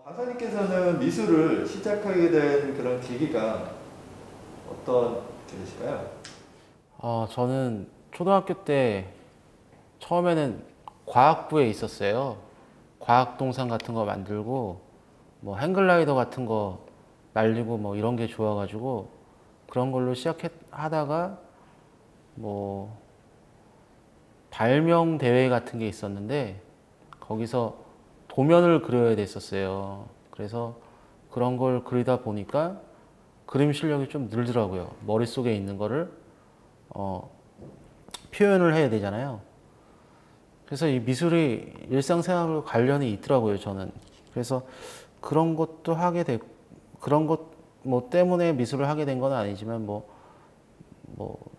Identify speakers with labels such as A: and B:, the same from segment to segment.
A: 강사님께서는 미술을 시작하게 된 그런 계기가 어떤 계기실까요?
B: 저는 초등학교 때 처음에는 과학부에 있었어요. 과학 동상 같은 거 만들고 뭐 행글라이더 같은 거 날리고 뭐 이런 게 좋아가지고 그런 걸로 시작하다가 뭐 발명 대회 같은 게 있었는데 거기서 도면을 그려야 됐었어요. 그래서 그런 걸 그리다 보니까 그림 실력이 좀 늘더라고요. 머릿속에 있는 거를 어, 표현을 해야 되잖아요. 그래서 이 미술이 일상생활과 관련이 있더라고요, 저는. 그래서 그런 것도 하게 되고, 그런 것 뭐 때문에 미술을 하게 된 건 아니지만, 뭐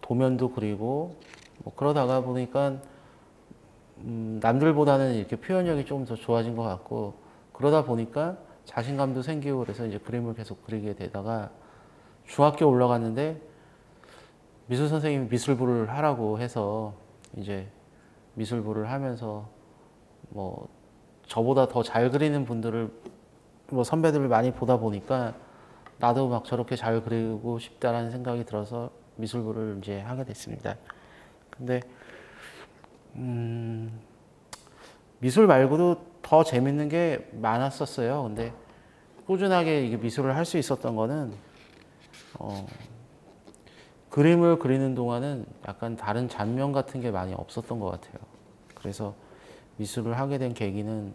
B: 도면도 그리고, 뭐 그러다가 보니까, 남들보다는 이렇게 표현력이 조금 더 좋아진 것 같고, 그러다 보니까 자신감도 생기고 그래서 이제 그림을 계속 그리게 되다가 중학교 올라갔는데 미술 선생님이 미술부를 하라고 해서 이제 미술부를 하면서 뭐 저보다 더 잘 그리는 분들을 뭐 선배들을 많이 보다 보니까 나도 막 저렇게 잘 그리고 싶다라는 생각이 들어서 미술부를 이제 하게 됐습니다. 근데 미술 말고도 더 재밌는 게 많았었어요. 근데 꾸준하게 이게 미술을 할 수 있었던 거는 그림을 그리는 동안은 약간 다른 잡념 같은 게 많이 없었던 것 같아요. 그래서 미술을 하게 된 계기는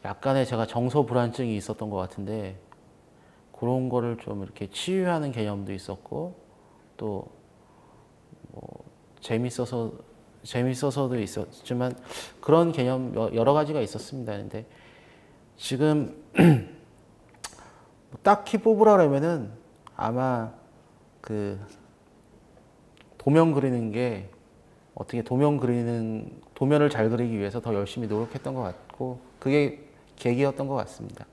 B: 약간의 제가 정서 불안증이 있었던 것 같은데 그런 거를 좀 이렇게 치유하는 개념도 있었고 또 뭐 재밌어서도 있었지만 그런 개념 여러 가지가 있었습니다. 근데 지금 딱히 뽑으라 그러면은 아마 그 도면 그리는 게 어떻게 도면을 잘 그리기 위해서 더 열심히 노력했던 것 같고 그게 계기였던 것 같습니다.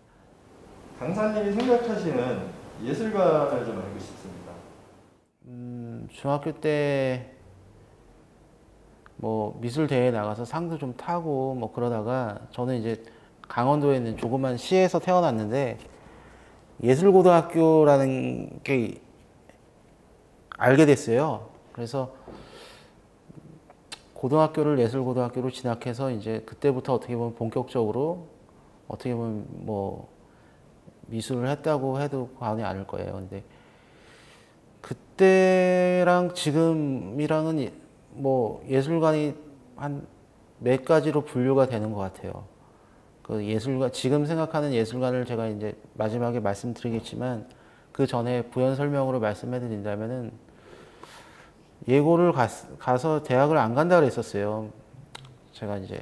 A: 강사님이 생각하시는 예술가를 좀 알고 싶습니다.
B: 중학교 때 뭐 미술 대회 나가서 상도 좀 타고 뭐 그러다가 저는 이제 강원도에 있는 조그만 시에서 태어났는데 예술고등학교라는 게 알게 됐어요. 그래서 고등학교를 예술고등학교로 진학해서 이제 그때부터 어떻게 보면 본격적으로 어떻게 보면 뭐 미술을 했다고 해도 과언이 아닐 거예요. 근데 그때랑 지금이랑은 뭐 예술관이 한 몇 가지로 분류가 되는 것 같아요. 그 예술가 지금 생각하는 예술관을 제가 이제 마지막에 말씀드리겠지만 그 전에 부연 설명으로 말씀해드린다면은 예고를 가서 대학을 안 간다 그랬었어요. 제가 이제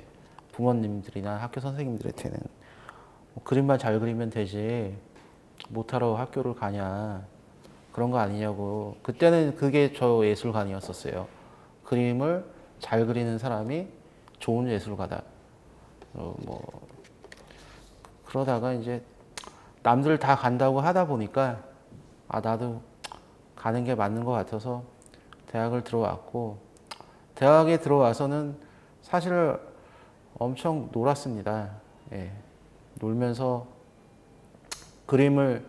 B: 부모님들이나 학교 선생님들한테는 뭐 그림만 잘 그리면 되지 못하러 학교를 가냐 그런 거 아니냐고. 그때는 그게 저 예술관이었었어요. 그림을 잘 그리는 사람이 좋은 예술가다. 뭐 그러다가 이제 남들 다 간다고 하다 보니까 아 나도 가는 게 맞는 것 같아서 대학을 들어왔고 대학에 들어와서는 사실 엄청 놀았습니다. 예. 놀면서 그림을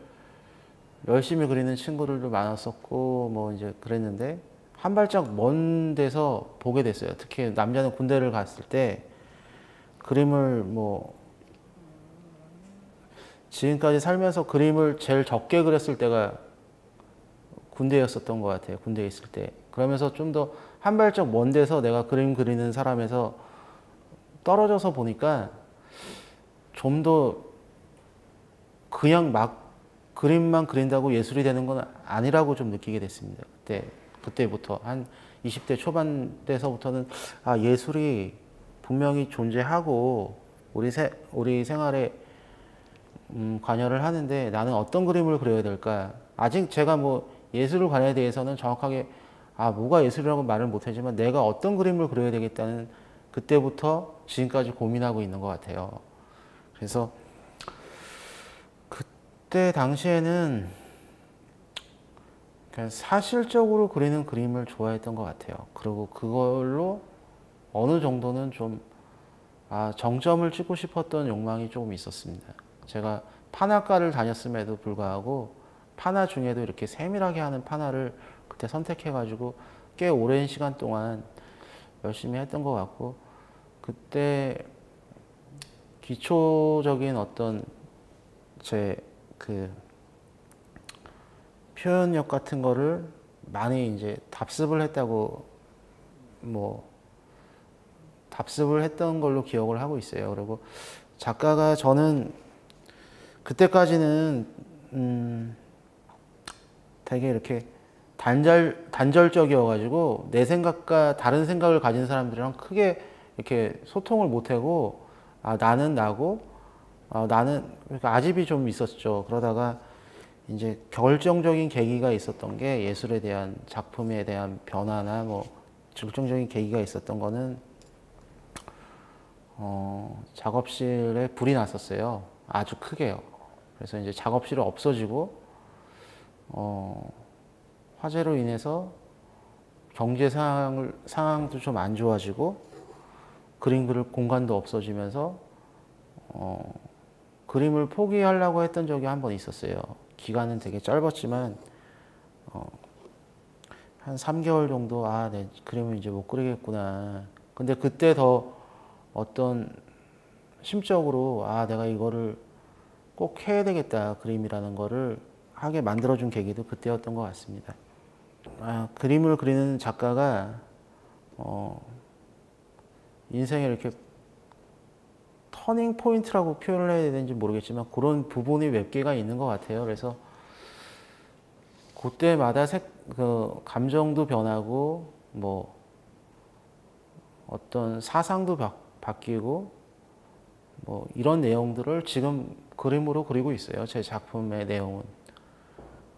B: 열심히 그리는 친구들도 많았었고 뭐 이제 그랬는데 한 발짝 먼 데서 보게 됐어요. 특히 남자는 군대를 갔을 때 그림을 뭐 지금까지 살면서 그림을 제일 적게 그렸을 때가 군대였었던 것 같아요. 군대에 있을 때. 그러면서 좀 더 한 발짝 먼 데서 내가 그림 그리는 사람에서 떨어져서 보니까 좀 더 그냥 막 그림만 그린다고 예술이 되는 건 아니라고 좀 느끼게 됐습니다. 그때부터 한 20대 초반 때서부터는 아, 예술이 분명히 존재하고 우리 생활에 관여를 하는데 나는 어떤 그림을 그려야 될까? 아직 제가 뭐 예술관에 대해서는 정확하게 아, 뭐가 예술이라고 말을 못하지만 내가 어떤 그림을 그려야 되겠다는 그때부터 지금까지 고민하고 있는 것 같아요. 그래서 그때 당시에는 그냥 사실적으로 그리는 그림을 좋아했던 것 같아요. 그리고 그걸로 어느 정도는 좀 정점을 찍고 싶었던 욕망이 조금 있었습니다. 제가 판화과를 다녔음에도 불구하고 판화 중에도 이렇게 세밀하게 하는 판화를 그때 선택해가지고 꽤 오랜 시간 동안 열심히 했던 것 같고, 그때 기초적인 어떤 제 그 표현력 같은 거를 많이 이제 답습을 했다고 답습을 했던 걸로 기억을 하고 있어요. 그리고 작가가 저는 그때까지는 되게 이렇게 단절적이어가지고 내 생각과 다른 생각을 가진 사람들이랑 크게 이렇게 소통을 못하고 나는 나고 나는 그러니까 아집이 좀 있었죠. 그러다가 이제 결정적인 계기가 있었던 게 예술에 대한 작품에 대한 변화나 결정적인 계기가 있었던 거는 작업실에 불이 났었어요. 아주 크게요. 그래서 이제 작업실이 없어지고 화재로 인해서 경제 상황도 좀 안 좋아지고 그림 그릴 공간도 없어지면서 그림을 포기하려고 했던 적이 한 번 있었어요. 기간은 되게 짧았지만 한 3개월 정도 내 그림을 이제 못 그리겠구나. 근데 그때 더 어떤 심적으로 내가 이거를 꼭 해야 되겠다, 그림이라는 거를 하게 만들어준 계기도 그때였던 것 같습니다. 그림을 그리는 작가가 인생에 이렇게 터닝 포인트라고 표현을 해야 되는지 모르겠지만 그런 부분이 몇 개가 있는 것 같아요. 그래서 그때마다 그 감정도 변하고 어떤 사상도 바뀌고 이런 내용들을 지금 그림으로 그리고 있어요. 제 작품의 내용은.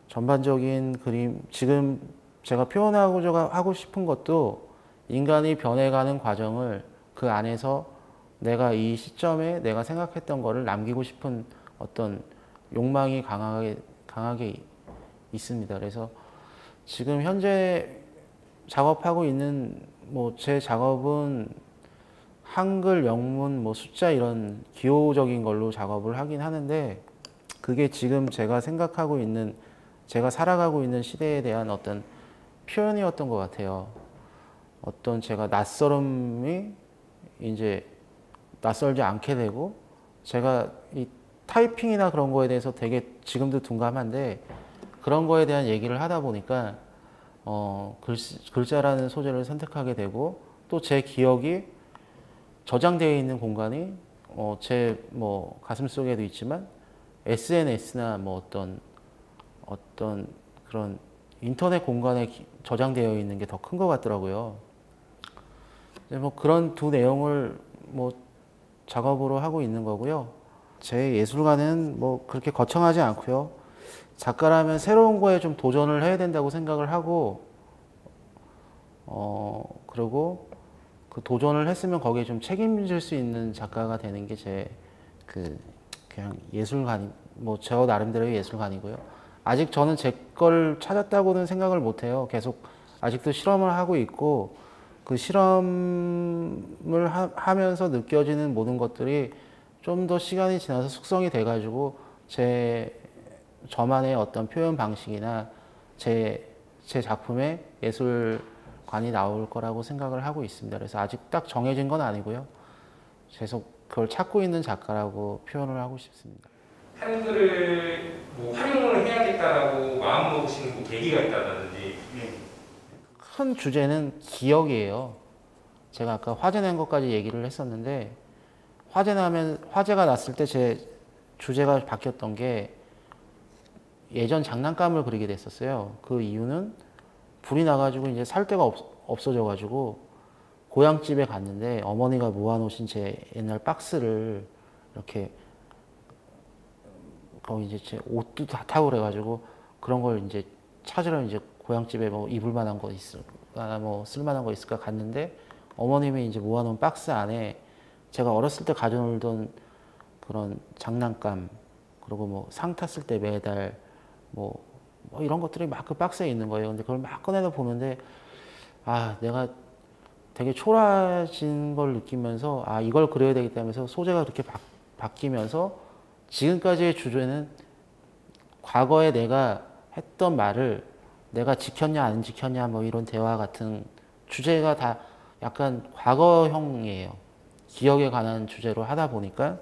B: 전반적인 그림, 지금 제가 표현하고자 하고 싶은 것도 인간이 변해가는 과정을 그 안에서 내가 이 시점에 내가 생각했던 거를 남기고 싶은 어떤 욕망이 강하게 있습니다. 그래서 지금 현재 작업하고 있는 제 작업은 한글, 영문, 숫자 이런 기호적인 걸로 작업을 하긴 하는데 그게 지금 제가 생각하고 있는, 제가 살아가고 있는 시대에 대한 어떤 표현이었던 것 같아요. 어떤 제가 낯설음이 이제 낯설지 않게 되고, 제가 이 타이핑이나 그런 거에 대해서 되게 지금도 둔감한데 그런 거에 대한 얘기를 하다 보니까 글자라는 소재를 선택하게 되고, 또 제 기억이 저장되어 있는 공간이 제 가슴 속에도 있지만 SNS나 어떤 그런 인터넷 공간에 저장되어 있는 게 더 큰 것 같더라고요. 그런 두 내용을 작업으로 하고 있는 거고요. 제 예술가는 그렇게 거창하지 않고요. 작가라면 새로운 거에 좀 도전을 해야 된다고 생각을 하고, 그리고 그 도전을 했으면 거기에 좀 책임질 수 있는 작가가 되는 게 제 그냥 예술관, 저 나름대로의 예술관이고요. 아직 저는 제 걸 찾았다고는 생각을 못 해요. 계속 아직도 실험을 하고 있고, 그 실험을 하면서 느껴지는 모든 것들이 좀 더 시간이 지나서 숙성이 돼가지고 저만의 어떤 표현 방식이나 제 작품의 예술관이 나올 거라고 생각을 하고 있습니다. 그래서 아직 딱 정해진 건 아니고요. 계속 그걸 찾고 있는 작가라고 표현을 하고 싶습니다.
C: 한글을 활용을 해야겠다라고 마음먹으시는 계기가 있다든지.
B: 큰 주제는 기억이에요. 제가 아까 화재 낸 것까지 얘기를 했었는데, 화재가 났을 때 제 주제가 바뀌었던 게 예전 장난감을 그리게 됐었어요. 그 이유는 불이 나가지고 이제 살 데가 없어져가지고 고향집에 갔는데 어머니가 모아놓으신 제 옛날 박스를 이렇게 거기 이제 제 옷도 다 타고 그래가지고 그런 걸 이제 찾으러 이제 고향집에 입을 만한 거 있을까, 쓸만한 거 있을까 갔는데 어머님이 이제 모아놓은 박스 안에 제가 어렸을 때 가져놀던 그런 장난감, 그리고 상 탔을 때 메달, 이런 것들이 막 그 박스에 있는 거예요. 근데 그걸 막 꺼내다 보는데, 내가 되게 초라해진 걸 느끼면서 아 이걸 그려야 되겠다 하면서 소재가 그렇게 바뀌면서 지금까지의 주제는 과거에 내가 했던 말을 내가 지켰냐 안 지켰냐 뭐 이런 대화 같은 주제가 다 약간 과거형이에요. 기억에 관한 주제로 하다 보니까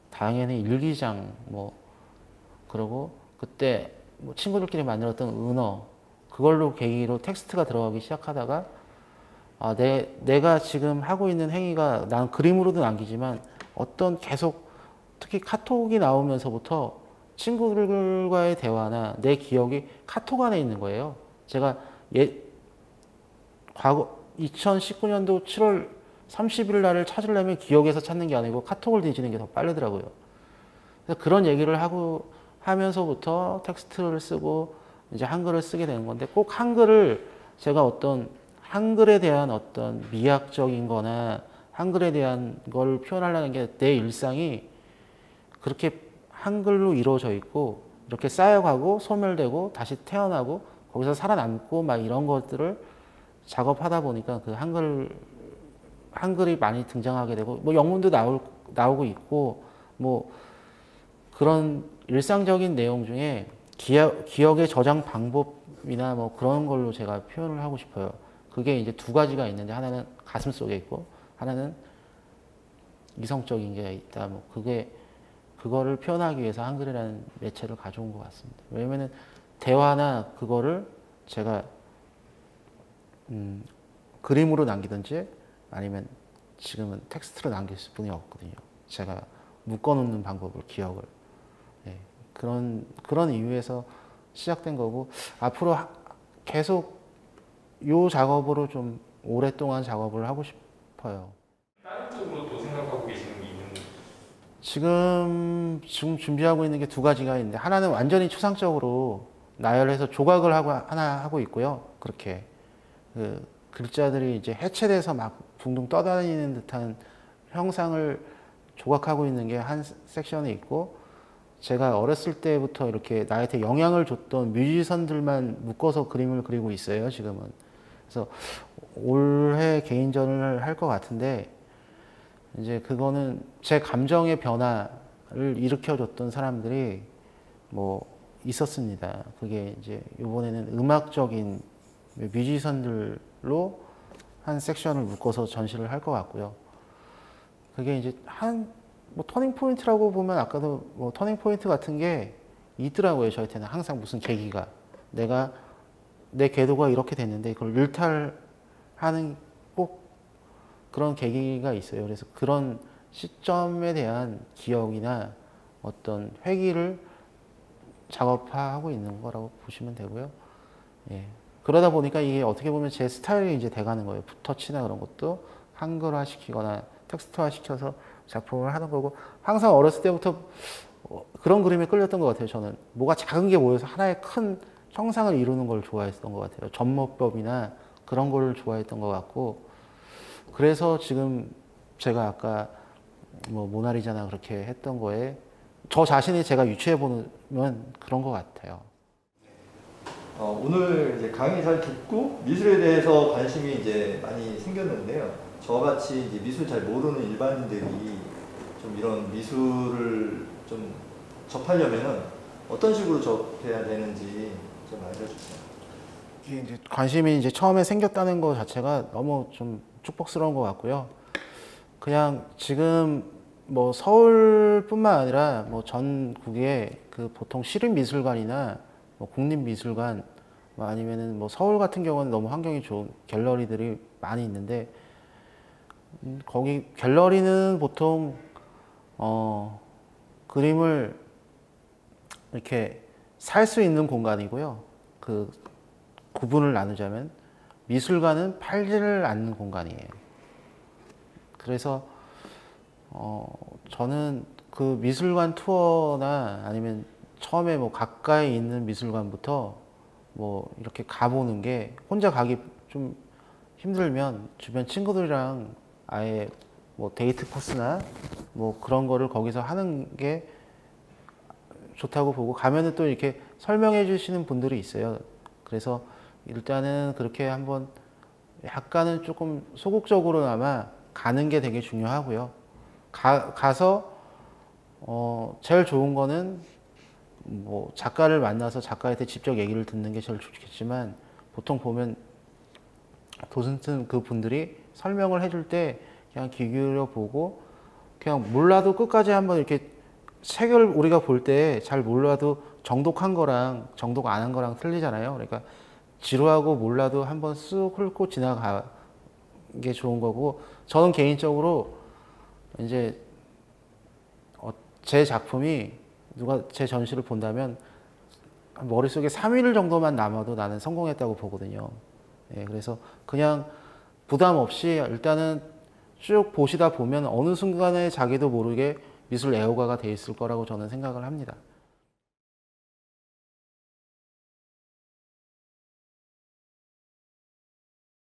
B: 당연히 일기장 뭐 그러고 그때 뭐 친구들끼리 만들었던 은어 그걸로 계기로 텍스트가 들어가기 시작하다가 아, 내가 지금 하고 있는 행위가 난 그림으로도 남기지만 어떤 계속 특히 카톡이 나오면서부터 친구들과의 대화나 내 기억이 카톡 안에 있는 거예요. 제가 과거 2019년도 7월 30일 날을 찾으려면 기억에서 찾는 게 아니고 카톡을 뒤지는 게 더 빠르더라고요. 그래서 그런 얘기를 하면서부터 텍스트를 쓰고 이제 한글을 쓰게 되는 건데 꼭 한글을 제가 어떤 한글에 대한 어떤 미학적인 거나 한글에 대한 걸 표현하려는 게 내 일상이 그렇게 한글로 이루어져 있고 이렇게 쌓여가고 소멸되고 다시 태어나고 거기서 살아남고 막 이런 것들을 작업하다 보니까 그 한글이 많이 등장하게 되고 뭐 영문도 나오고 있고 뭐 그런 일상적인 내용 중에 기억의 저장 방법이나 뭐 그런 걸로 제가 표현을 하고 싶어요. 그게 이제 두 가지가 있는데 하나는 가슴 속에 있고 하나는 이성적인 게 있다. 뭐 그거를 표현하기 위해서 한글이라는 매체를 가져온 것 같습니다. 왜냐면은 대화나 그거를 제가 그림으로 남기든지 아니면 지금은 텍스트로 남길 수뿐이 없거든요. 제가 묶어놓는 방법을 기억을 그런 이유에서 시작된 거고 앞으로 계속 이 작업으로 좀 오랫동안 작업을 하고 싶어요.
C: 다른 쪽으로 또 생각하고 계시는 게 있는
B: 지금 준비하고 있는 게 두 가지가 있는데 하나는 완전히 추상적으로 나열해서 조각을 하나 하고 있고요. 그렇게 그 글자들이 이제 해체돼서 막 둥둥 떠다니는 듯한 형상을 조각하고 있는 게 한 섹션이 있고 제가 어렸을 때부터 이렇게 나한테 영향을 줬던 뮤지션들만 묶어서 그림을 그리고 있어요, 지금은. 그래서 올해 개인전을 할 것 같은데 이제 그거는 제 감정의 변화를 일으켜줬던 사람들이 뭐 있었습니다. 그게 이제 이번에는 음악적인 뮤지션들로 한 섹션을 묶어서 전시를 할 것 같고요. 그게 이제 뭐 터닝 포인트라고 보면 아까도 뭐 터닝 포인트 같은 게 있더라고요. 저한테는 항상 무슨 계기가 내 궤도가 이렇게 됐는데 그걸 일탈하는 꼭 그런 계기가 있어요. 그래서 그런 시점에 대한 기억이나 어떤 회기를 작업하고 있는 거라고 보시면 되고요. 예. 그러다 보니까 이게 어떻게 보면 제 스타일이 이제 돼가는 거예요. 붓터치나 그런 것도 한글화 시키거나 텍스트화 시켜서 작품을 하는 거고 항상 어렸을 때부터 그런 그림에 끌렸던 것 같아요. 저는 뭐가 작은 게 모여서 하나의 큰 형상을 이루는 걸 좋아했던 것 같아요. 접목법이나 그런 걸 좋아했던 것 같고 그래서 지금 제가 아까 뭐 모나리자나 그렇게 했던 거에 저 자신이 제가 유추해 보면 그런 것 같아요.
A: 오늘 이제 강의 잘 듣고 미술에 대해서 관심이 이제 많이 생겼는데요. 저같이 이제 미술 잘 모르는 일반인들이 좀 이런 미술을 좀 접하려면은 어떤 식으로 접해야 되는지 좀 알려주세요.
B: 이게 이제 관심이 이제 처음에 생겼다는 것 자체가 너무 좀 축복스러운 것 같고요. 그냥 지금 뭐 서울뿐만 아니라 뭐 전국에 그 보통 시립미술관이나 뭐 국립미술관 뭐 아니면은 뭐 서울 같은 경우는 너무 환경이 좋은 갤러리들이 많이 있는데 거기 갤러리는 보통 그림을 이렇게 살 수 있는 공간이고요. 그 구분을 나누자면 미술관은 팔지를 않는 공간이에요. 그래서 저는 그 미술관 투어나 아니면 처음에 뭐 가까이 있는 미술관부터 뭐 이렇게 가보는 게 혼자 가기 좀 힘들면 주변 친구들이랑 아예 뭐 데이트 코스나 뭐 그런 거를 거기서 하는 게 좋다고 보고 가면은 또 이렇게 설명해 주시는 분들이 있어요. 그래서 일단은 그렇게 한번 약간은 조금 소극적으로나마 가는 게 되게 중요하고요. 가서 제일 좋은 거는 뭐 작가를 만나서 작가한테 직접 얘기를 듣는 게 제일 좋겠지만 보통 보면 도슨트 그 분들이 설명을 해줄 때 그냥 귀 기울여 보고 그냥 몰라도 끝까지 한번 이렇게 책을 우리가 볼 때 잘 몰라도 정독한 거랑 정독 안 한 거랑 틀리잖아요. 그러니까 지루하고 몰라도 한번 쑥 훑고 지나가는 게 좋은 거고, 저는 개인적으로 이제 제 작품이 누가 제 전시를 본다면 머릿속에 3일 정도만 남아도 나는 성공했다고 보거든요. 예, 그래서 그냥 부담 없이 일단은 쭉 보시다 보면 어느 순간에 자기도 모르게 미술 애호가가 돼 있을 거라고 저는 생각을 합니다.